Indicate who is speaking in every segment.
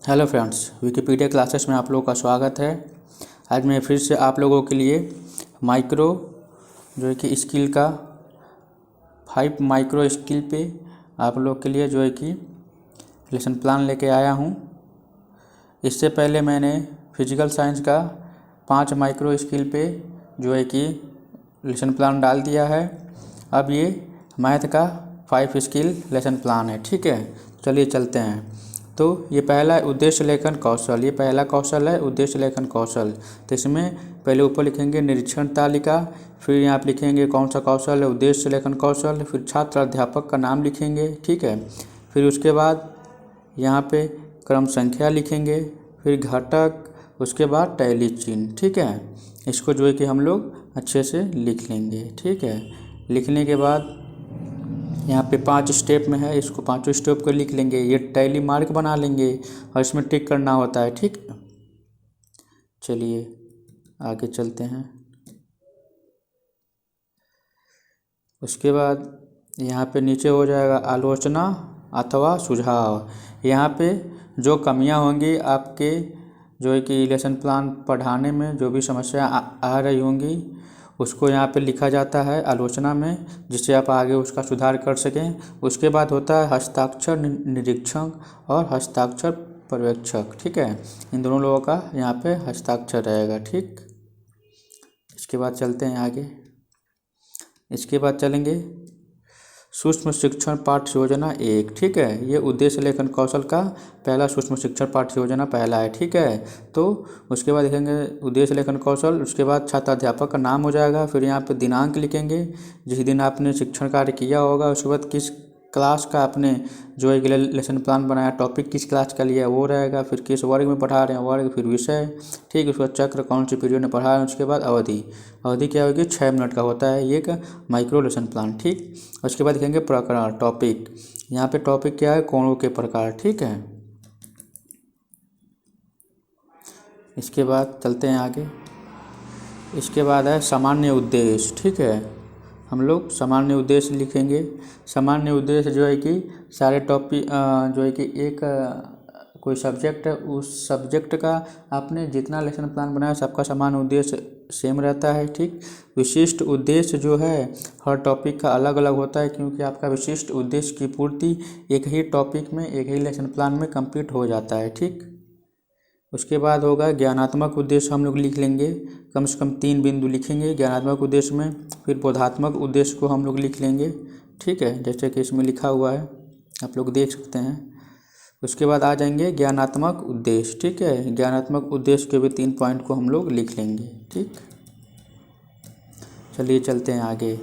Speaker 1: Hello friends, Wikipedia classes में आप लोगों का स्वागत है। आज मैं फिर से आप लोगों के लिए माइक्रो जो है कि स्किल का 5 माइक्रो स्किल पे आप लोग के लिए जो है कि लेसन प्लान लेके आया हूँ। इससे पहले मैंने फिजिकल साइंस का 5 माइक्रो स्किल पे जो है कि लेसन प्लान डाल दिया है। अब ये मैथ का 5 स्किल लेसन प्लान है। ठीक है, चलिए चलते हैं। तो ये पहला उद्देश्य लेखन कौशल, ये पहला कौशल है उद्देश्य लेखन कौशल। तो इसमें पहले ऊपर लिखेंगे निरीक्षण तालिका, फिर यहाँ पे लिखेंगे कौन सा कौशल है, उद्देश्य लेखन कौशल, फिर छात्र अध्यापक का नाम लिखेंगे। ठीक है, फिर उसके बाद यहाँ पे क्रम संख्या लिखेंगे, फिर घटक, उसके बाद टैली चिन्ह। ठीक है, इसको जो है कि हम लोग अच्छे से लिख लेंगे। ठीक है, लिखने के बाद यहाँ पे 5 स्टेप में है, इसको 5 स्टेप को लिख लेंगे। ये टैली मार्क बना लेंगे और इसमें टिक करना होता है। ठीक, चलिए आगे चलते हैं। उसके बाद यहाँ पे नीचे हो जाएगा आलोचना अथवा सुझाव। यहाँ पे जो कमियाँ होंगी आपके जो है कि लेसन प्लान पढ़ाने में, जो भी समस्या आ रही होंगी उसको यहाँ पे लिखा जाता है आलोचना में, जिससे आप आगे उसका सुधार कर सकें। उसके बाद होता है हस्ताक्षर निरीक्षक और हस्ताक्षर पर्यवेक्षक। ठीक है, इन दोनों लोगों का यहाँ पे हस्ताक्षर रहेगा। ठीक, इसके बाद चलते हैं आगे। इसके बाद चलेंगे सूक्ष्म शिक्षण पाठ्य योजना 1। ठीक है, ये उद्देश्य लेखन कौशल का पहला सूक्ष्म शिक्षण पाठ्य योजना पहला है। ठीक है, तो उसके बाद लिखेंगे उद्देश्य लेखन कौशल, उसके बाद छात्र अध्यापक का नाम हो जाएगा, फिर यहाँ पे दिनांक लिखेंगे जिस दिन आपने शिक्षण कार्य किया होगा, उसके बाद किस क्लास का आपने जो है लेसन प्लान बनाया, टॉपिक किस क्लास का लिया वो रहेगा, फिर किस वर्ग में पढ़ा रहे हैं वर्ग, फिर विषय। ठीक, उसके बाद चक्र कौन सी पीरियड में पढ़ा रहे हैं, उसके बाद अवधि, अवधि क्या होगी 6 मिनट का होता है ये का माइक्रो लेसन प्लान। ठीक, उसके बाद लिखेंगे प्रकरण टॉपिक, यहाँ पे टॉपिक क्या है कोणों के प्रकार। ठीक है, इसके बाद चलते हैं आगे। इसके बाद है सामान्य उद्देश्य। ठीक है, हम लोग सामान्य उद्देश्य लिखेंगे। सामान्य उद्देश्य जो है कि सारे टॉपिक जो है कि एक कोई सब्जेक्ट है, उस सब्जेक्ट का आपने जितना लेसन प्लान बनाया सबका सामान्य उद्देश्य सेम रहता है। ठीक, विशिष्ट उद्देश्य जो है हर टॉपिक का अलग अलग होता है, क्योंकि आपका विशिष्ट उद्देश्य की पूर्ति एक ही टॉपिक में एक ही लेसन प्लान में कंप्लीट हो जाता है। ठीक, उसके बाद होगा ज्ञानात्मक उद्देश्य, हम लोग लिख लेंगे कम से कम 3 बिंदु लिखेंगे ज्ञानात्मक उद्देश्य में। फिर बोधात्मक उद्देश्य को हम लोग लिख लेंगे। ठीक है, जैसे कि इसमें लिखा हुआ है आप लोग देख सकते हैं। उसके बाद आ जाएंगे ज्ञानात्मक उद्देश्य। ठीक है, ज्ञानात्मक उद्देश्य के भी 3 पॉइंट को हम लोग लिख लेंगे। ठीक, चलिए चलते हैं आगे।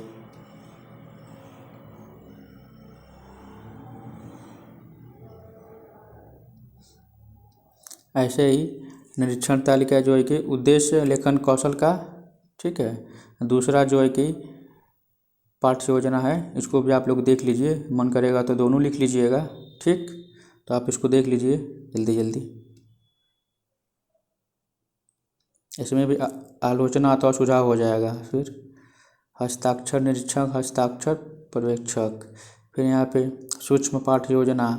Speaker 1: ऐसे ही निरीक्षण तालिका जो है कि उद्देश्य लेखन कौशल का। ठीक है, दूसरा जो है कि पाठ्य योजना है, इसको भी आप लोग देख लीजिए, मन करेगा तो दोनों लिख लीजिएगा। ठीक, तो आप इसको देख लीजिए जल्दी जल्दी। इसमें भी आलोचना अथवा सुझाव हो जाएगा। फिर हस्ताक्षर निरीक्षक, हस्ताक्षर पर्यवेक्षक, फिर यहाँ पे सूक्ष्म पाठ्य योजना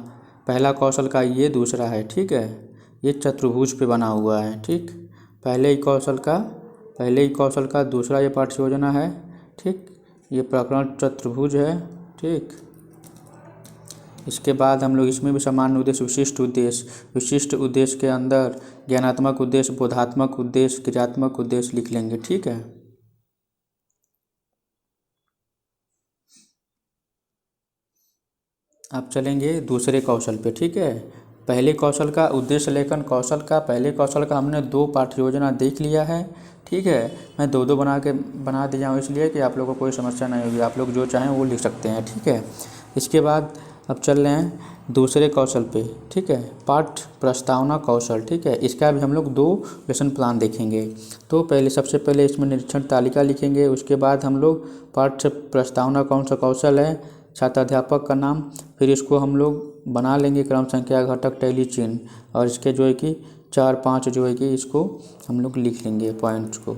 Speaker 1: पहला कौशल का ये दूसरा है। ठीक है, ये चतुर्भुज पे बना हुआ है। ठीक, पहले ही कौशल का दूसरा ये पाठ्य योजना है। ठीक, ये प्रकरण चतुर्भुज है। ठीक, इसके बाद हम लोग इसमें भी सामान्य उद्देश्य विशिष्ट उद्देश्य के अंदर ज्ञानात्मक उद्देश्य, बोधात्मक उद्देश्य, क्रियात्मक उद्देश्य लिख लेंगे। ठीक है, अब चलेंगे दूसरे कौशल पे। ठीक है, पहले कौशल का उद्देश्य लेखन कौशल का पहले कौशल का हमने 2 पाठ्य योजना देख लिया है। ठीक है, मैं 2 बना दिया हूँ इसलिए कि आप लोगों को कोई समस्या नहीं होगी, आप लोग जो चाहें वो लिख सकते हैं। ठीक है, इसके बाद अब चल रहे हैं दूसरे कौशल पे। ठीक है, पाठ्य प्रस्तावना कौशल। ठीक है, इसका भी हम लोग 2 लेसन प्लान देखेंगे। तो सबसे पहले इसमें निरीक्षण तालिका लिखेंगे, उसके बाद हम लोग पाठ्य प्रस्तावना कौन सा कौशल है, छात्र अध्यापक का नाम, फिर इसको हम लोग बना लेंगे क्रम संख्या घटक टैली चिन्ह, और इसके जो है कि 4-5 जो है कि इसको हम लोग लिख लेंगे पॉइंट्स को।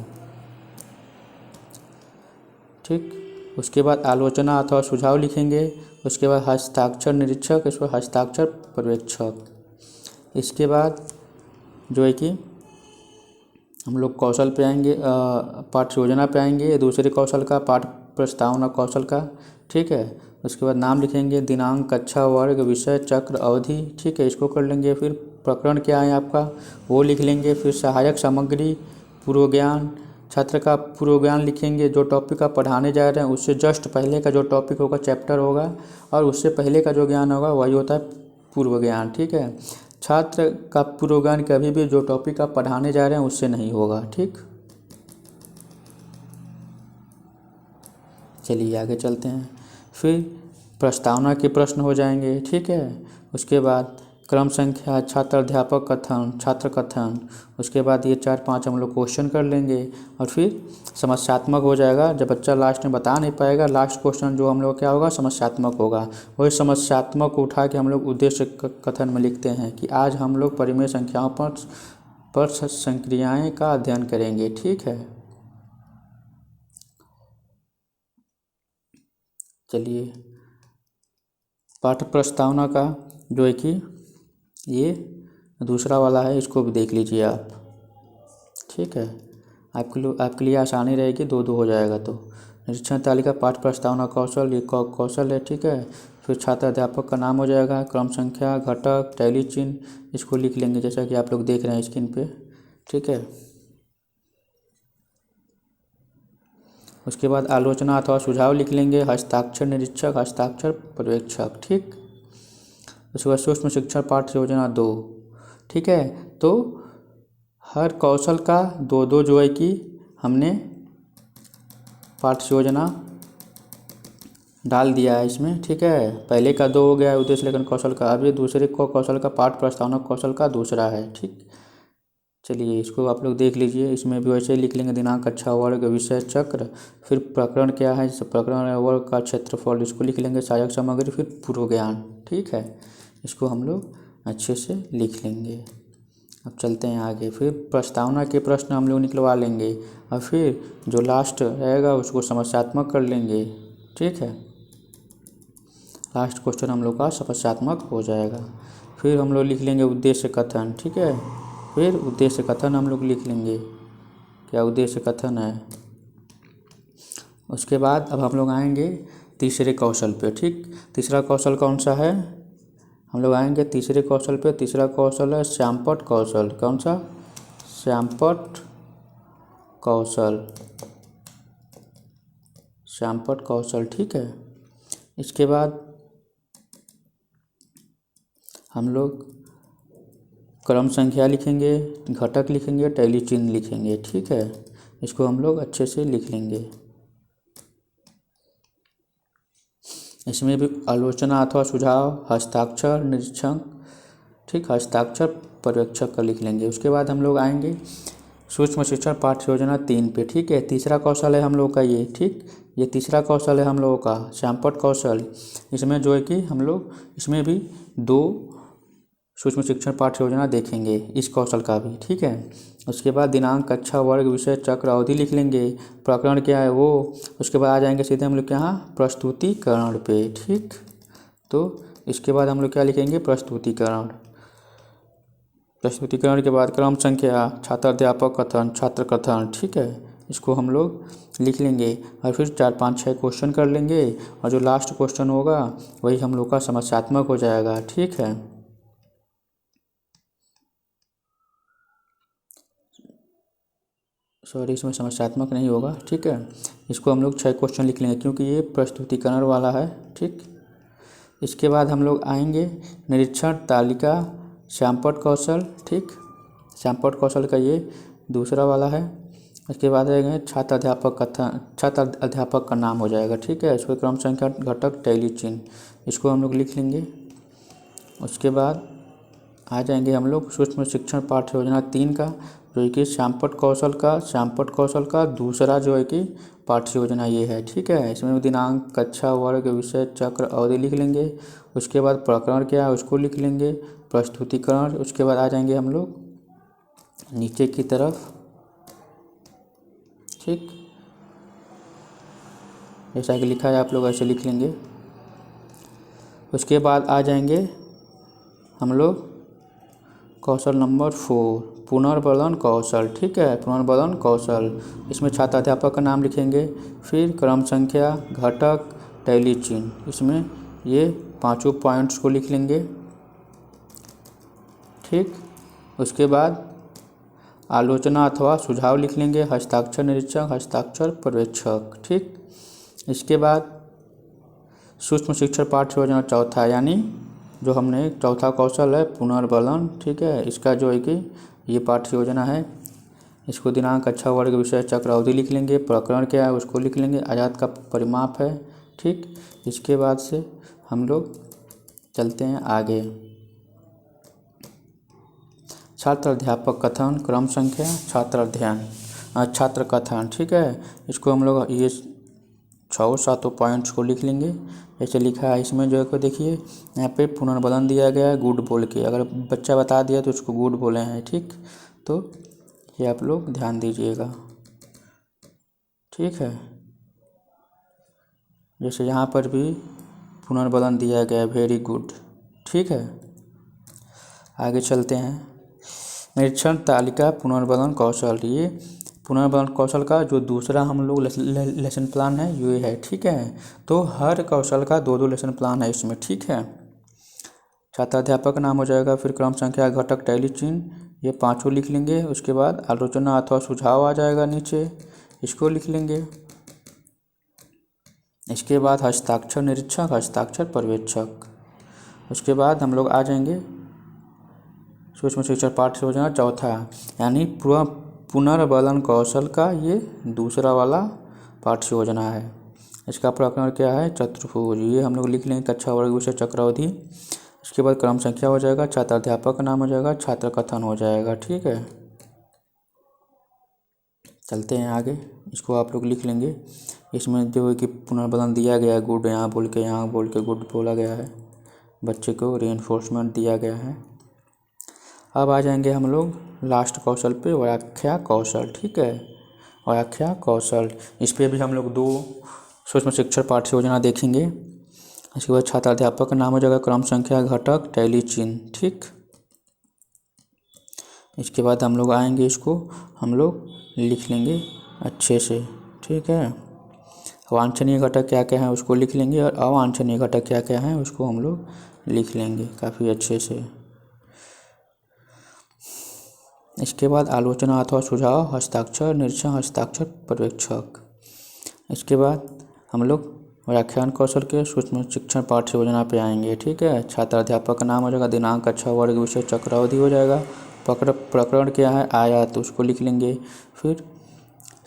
Speaker 1: ठीक, उसके बाद आलोचना अथवा सुझाव लिखेंगे, उसके बाद हस्ताक्षर निरीक्षक, इसको हस्ताक्षर पर्यवेक्षक। इसके बाद जो है कि हम लोग कौशल पे आएंगे, पाठ योजना पे आएंगे, दूसरे कौशल का पाठ प्रस्तावना कौशल का। ठीक है, उसके बाद नाम लिखेंगे, दिनांक, कक्षा, वर्ग, विषय, चक्र, अवधि। ठीक है, इसको कर लेंगे। फिर प्रकरण क्या है आपका वो लिख लेंगे। फिर सहायक सामग्री, पूर्व ज्ञान, छात्र का पूर्व ज्ञान लिखेंगे। जो टॉपिक आप पढ़ाने जा रहे हैं उससे जस्ट पहले का जो टॉपिक होगा चैप्टर होगा, और उससे पहले का जो ज्ञान होगा वही होता है पूर्व ज्ञान। ठीक है, छात्र का पूर्व ज्ञान कभी भी जो टॉपिक आप पढ़ाने जा रहे हैं उससे नहीं होगा। ठीक, चलिए आगे चलते हैं। फिर प्रस्तावना के प्रश्न हो जाएंगे। ठीक है, उसके बाद क्रम संख्या, छात्र अध्यापक कथन, छात्र कथन। उसके बाद ये 4-5 हम लोग क्वेश्चन कर लेंगे, और फिर समस्यात्मक हो जाएगा। जब बच्चा लास्ट में बता नहीं पाएगा, लास्ट क्वेश्चन जो हम लोग क्या होगा समस्यात्मक होगा। वही समस्यात्मक को उठा के हम लोग उद्देश्य कथन में लिखते हैं कि आज हम लोग परिमेय संख्याओं पर संक्रियाएँ का अध्ययन करेंगे। ठीक है, चलिए पाठ प्रस्तावना का जो है कि ये दूसरा वाला है, इसको भी देख लीजिए आप। ठीक है, आपके लिए आसानी रहेगी, 2-2 हो जाएगा। तो निरीक्षण तालिका, पाठ प्रस्तावना कौशल, ये कौशल है। ठीक है, फिर छात्र अध्यापक का नाम हो जाएगा, क्रम संख्या, घटक, टैली चिन्ह, इसको लिख लेंगे जैसा कि आप लोग देख रहे हैं स्क्रीन पे। ठीक है, उसके बाद आलोचना अथवा सुझाव लिख लेंगे, हस्ताक्षर निरीक्षक, हस्ताक्षर पर्यवेक्षक। ठीक, उसके बाद सूक्ष्म शिक्षण पाठ योजना 2। ठीक है, तो हर कौशल का 2-2 जो है कि हमने पाठ योजना डाल दिया है इसमें। ठीक है, पहले का 2 हो गया है उद्देश्य लेखन कौशल का, अब ये दूसरे कौशल का पाठ प्रस्तावना कौशल का दूसरा है। ठीक, चलिए इसको आप लोग देख लीजिए। इसमें भी वैसे ही लिख लेंगे, दिनांक, कक्षा, वर्ग, विषय, चक्र। फिर प्रकरण क्या है, जैसे प्रकरण है वर्ग का क्षेत्रफल, इसको लिख लेंगे, सहायक सामग्री, फिर पूर्व ज्ञान। ठीक है, इसको हम लोग अच्छे से लिख लेंगे। अब चलते हैं आगे। फिर प्रस्तावना के प्रश्न हम लोग निकलवा लेंगे, और फिर जो लास्ट रहेगा उसको समस्यात्मक कर लेंगे। ठीक है, लास्ट क्वेश्चन हम लोग का समस्यात्मक हो जाएगा। फिर हम लोग लिख लेंगे उद्देश्य कथन। ठीक है, फिर उद्देश्य कथन हम लोग लिख लेंगे, क्या उद्देश्य कथन है। उसके बाद अब हम लोग आएंगे तीसरे कौशल पे। ठीक, तीसरा कौशल कौन सा है, हम लोग आएंगे तीसरे कौशल पे। तीसरा कौशल है श्यामपट्ट कौशल। कौन सा, श्यामपट्ट कौशल, श्यामपट्ट कौशल। ठीक है, इसके बाद हम लोग क्रम संख्या लिखेंगे, घटक लिखेंगे, टैली चिन्ह लिखेंगे। ठीक है, इसको हम लोग अच्छे से लिख लेंगे। इसमें भी आलोचना अथवा सुझाव, हस्ताक्षर निरीक्षक, ठीक, हस्ताक्षर पर्यवेक्षक का लिख लेंगे। उसके बाद हम लोग आएंगे सूक्ष्म शिक्षण पाठ्य योजना 3 पे। ठीक है, तीसरा कौशल है हम लोग का ये। ठीक, ये तीसरा कौशल है हम लोगों का श्यामपट्ट कौशल। इसमें जो है कि हम लोग इसमें भी 2 सूक्ष्म शिक्षण पाठ्य योजना देखेंगे, इस कौशल का भी। ठीक है, उसके बाद दिनांक, कक्षा, वर्ग, विषय, चक्र, अवधि लिख लेंगे। प्रकरण क्या है वो, उसके बाद आ जाएंगे सीधे हम लोग यहाँ प्रस्तुतिकरण पे। ठीक, तो इसके बाद हम लोग क्या लिखेंगे, प्रस्तुतिकरण। प्रस्तुतिकरण के बाद क्रम संख्या, छात्र अध्यापक कथन, छात्र कथन। ठीक है, इसको हम लोग लिख लेंगे, और फिर 4-5-6 क्वेश्चन कर लेंगे, और जो लास्ट क्वेश्चन होगा वही हम लोग का समस्यात्मक हो जाएगा। ठीक है, सॉरी, इसमें समस्यात्मक नहीं होगा। ठीक है, इसको हम लोग 6 क्वेश्चन लिख लेंगे क्योंकि ये प्रस्तुतिकरण वाला है। ठीक, इसके बाद हम लोग आएंगे निरीक्षण तालिका श्यामपट्ट कौशल। ठीक, श्यामपट्ट कौशल का ये दूसरा वाला है। इसके बाद आएंगे छात्र अध्यापक कथन, छात्र अध्यापक का नाम हो जाएगा। ठीक है, इसको क्रम संख्या, घटक, टैली चिन्ह, इसको हम लोग लिख लेंगे। उसके बाद आ जाएंगे हम लोग सूक्ष्म शिक्षण पाठ्य योजना 3 का, जो है कि श्यामपट्ट कौशल का दूसरा जो है कि पाठ्य योजना ये है। ठीक है, इसमें दिनांक, कक्षा, वर्ग, विषय, चक्र, अवधि लिख लेंगे। उसके बाद प्रकरण क्या है उसको लिख लेंगे, प्रस्तुतिकरण। उसके बाद आ जाएंगे हम लोग नीचे की तरफ। ठीक, जैसा कि लिखा है आप लोग ऐसे लिख लेंगे। उसके बाद आ जाएंगे हम लोग कौशल नंबर 4 पुनर्बलन कौशल। ठीक है, पुनर्बलन कौशल। इसमें छात्र अध्यापक का नाम लिखेंगे, फिर क्रम संख्या, घटक, टैली चिन्ह, इसमें ये 5 पॉइंट्स को लिख लेंगे। ठीक, उसके बाद आलोचना अथवा सुझाव लिख लेंगे, हस्ताक्षर निरीक्षक, हस्ताक्षर पर्यवेक्षक। ठीक, इसके बाद सूक्ष्म शिक्षण पाठ्य योजना चौथा, यानी जो हमने चौथा कौशल है पुनर्बलन। ठीक है, इसका जो है कि ये पाठ्य योजना है, इसको दिनांक, कक्षा, वर्ग, विषय, चक्र, अवधि लिख लेंगे। प्रकरण क्या है उसको लिख लेंगे, आयात का परिमाप है। ठीक, इसके बाद से हम लोग चलते हैं आगे। छात्र अध्यापक कथन, क्रम संख्या, छात्र अध्ययन, छात्र कथन। ठीक है, इसको हम लोग ये 6-7 पॉइंट्स को लिख लेंगे। ऐसे लिखा है इसमें जो है को देखिए, यहाँ पे पुनर्बलन दिया गया है गुड बोल के, अगर बच्चा बता दिया तो उसको गुड बोले हैं। ठीक, तो ये आप लोग ध्यान दीजिएगा। ठीक है, जैसे यहाँ पर भी पुनर्बलन दिया गया है, वेरी गुड। ठीक है, आगे चलते हैं। निरीक्षण तालिका पुनर्बलन कौशल, ये पुनर्बलन कौशल का जो दूसरा हम लोग लेसन प्लान है ये है। ठीक है, तो हर कौशल का 2-2 लेसन प्लान है इसमें। ठीक है, छात्र अध्यापक नाम हो जाएगा, फिर क्रम संख्या, घटक, टैली चिन्ह, ये 5 लिख लेंगे। उसके बाद आलोचना अथवा सुझाव आ जाएगा नीचे, इसको लिख लेंगे। इसके बाद हस्ताक्षर निरीक्षक, हस्ताक्षर पर्यवेक्षक। उसके बाद हम लोग आ जाएंगे सूक्ष्म शिक्षण पाठ्य योजना चौथा, यानी पुनर्बलन कौशल का ये दूसरा वाला पाठ्य योजना है। इसका प्रकरण क्या है, चतुर्भुज, ये हम लोग लिख लेंगे, कक्षा, वर्ग, विषय, चक्र, अवधि। इसके बाद क्रम संख्या हो जाएगा, छात्र अध्यापक का नाम हो जाएगा, छात्र कथन हो जाएगा। ठीक है, चलते हैं आगे, इसको आप लोग लिख लेंगे। इसमें जो है कि पुनर्बलन दिया गया है गुड, यहाँ बोल के गुड बोला गया है, बच्चे को रीइंफोर्समेंट दिया गया है। अब आ जाएंगे हम लोग लास्ट कौशल पे, व्याख्या कौशल। ठीक है, व्याख्या कौशल, इस पर भी हम लोग 2 सूक्ष्म शिक्षण पाठ्य योजना देखेंगे। इसके बाद छात्र अध्यापक का नाम हो जाएगा, क्रम संख्या, घटक, टैली चिन्ह। ठीक, इसके बाद हम लोग आएंगे, इसको हम लोग लिख लेंगे अच्छे से। ठीक है, वांछनीय घटक क्या क्या है उसको लिख लेंगे, और अवांछनीय घटक क्या क्या है उसको हम लोग लिख लेंगे काफ़ी अच्छे से। इसके बाद आलोचना अथवा सुझाव, हस्ताक्षर निरीक्षण, हस्ताक्षर पर्यवेक्षक। इसके बाद हम लोग व्याख्यान कौशल के सूक्ष्म शिक्षण पाठ्य योजना पे आएंगे। ठीक है, छात्र अध्यापक का नाम हो जाएगा, दिनांक, कक्षा, वर्ग, विषय, चक्र, अवधि हो जाएगा। प्रकरण क्या है, आयात, उसको लिख लेंगे। फिर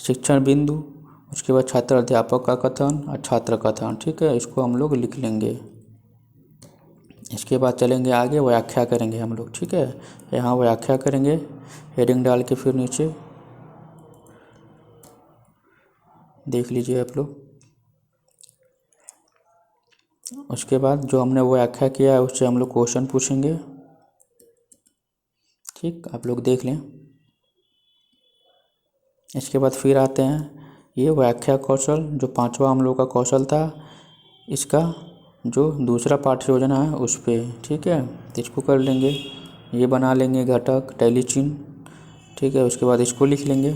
Speaker 1: शिक्षण बिंदु, उसके बाद छात्र अध्यापक का कथन और छात्र कथन। ठीक है, इसको हम लोग लिख लेंगे। इसके बाद चलेंगे आगे, व्याख्या करेंगे हम लोग। ठीक है, यहाँ व्याख्या करेंगे, हेडिंग डाल के फिर नीचे देख लीजिए आप लोग। उसके बाद जो हमने वो व्याख्या किया है उससे हम लोग क्वेश्चन पूछेंगे। ठीक, आप लोग देख लें। इसके बाद फिर आते हैं ये व्याख्या कौशल, जो 5वां हम लोग का कौशल था, इसका जो दूसरा पाठ्य योजना है उस पर। ठीक है, तो इसको कर लेंगे, ये बना लेंगे घटक, टैली चिन्ह। ठीक है, उसके बाद इसको लिख लेंगे।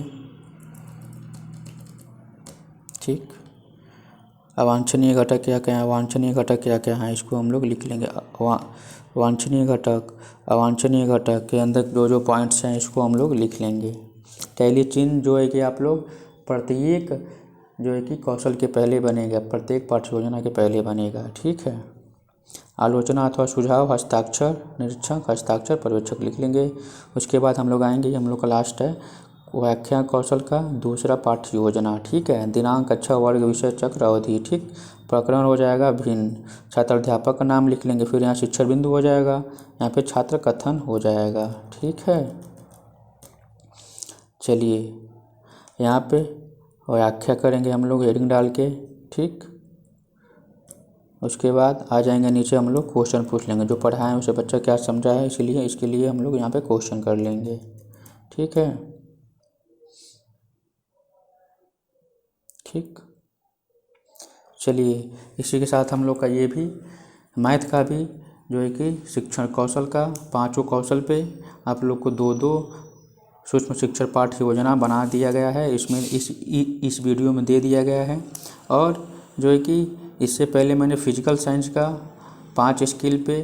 Speaker 1: ठीक, अवांछनीय घटक क्या क्या है, अवांछनीय घटक क्या क्या है, इसको हम लोग लिख लेंगे। वांछनीय घटक, अवांछनीय घटक के अंदर जो जो पॉइंट्स हैं इसको हम लोग लिख लेंगे। टैली चिन्ह जो है कि आप लोग प्रत्येक जो है कि कौशल के पहले बनेगा, प्रत्येक पाठ्य योजना के पहले बनेगा। ठीक है, आलोचना अथवा सुझाव, हस्ताक्षर निरीक्षक, हस्ताक्षर पर्यवेक्षक लिख लेंगे। उसके बाद हम लोग आएंगे, हम लोग का लास्ट है व्याख्या कौशल का दूसरा पाठ्य योजना। ठीक है, दिनांक, कक्षा, वर्ग, विषय, चक्र, अवधि। ठीक, प्रकरण हो जाएगा भिन्न, छात्र अध्यापक का नाम लिख लेंगे। फिर यहाँ शिक्षण बिंदु हो जाएगा, यहाँ पे छात्र कथन हो जाएगा। ठीक है, चलिए यहाँ पे व्याख्या करेंगे हम लोग हेडिंग डाल के। ठीक, उसके बाद आ जाएंगे नीचे, हम लोग क्वेश्चन पूछ लेंगे, जो पढ़ाए हैं उसे बच्चा क्या समझा है, इसलिए इसके लिए हम लोग यहाँ पे क्वेश्चन कर लेंगे। ठीक है, ठीक, चलिए इसी के साथ हम लोग का ये भी मैथ का भी जो है कि शिक्षण कौशल का 5 कौशल पे आप लोग को 2-2 सूक्ष्म शिक्षण पाठ योजना बना दिया गया है, इसमें इस वीडियो में दे दिया गया है। और जो है कि इससे पहले मैंने फिजिकल साइंस का 5 स्किल पे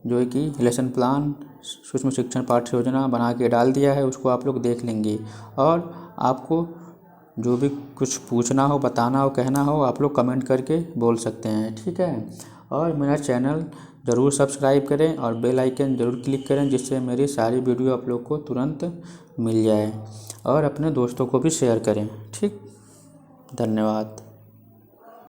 Speaker 1: जो है कि लेसन प्लान सूक्ष्म शिक्षण पाठ्य योजना बना के डाल दिया है, उसको आप लोग देख लेंगे। और आपको जो भी कुछ पूछना हो, बताना हो, कहना हो, आप लोग कमेंट करके बोल सकते हैं, ठीक है। और मेरा चैनल ज़रूर सब्सक्राइब करें और बेल आइकन ज़रूर क्लिक करें, जिससे मेरी सारी वीडियो आप लोग को तुरंत मिल जाए। और अपने दोस्तों को भी शेयर करें, ठीक। धन्यवाद।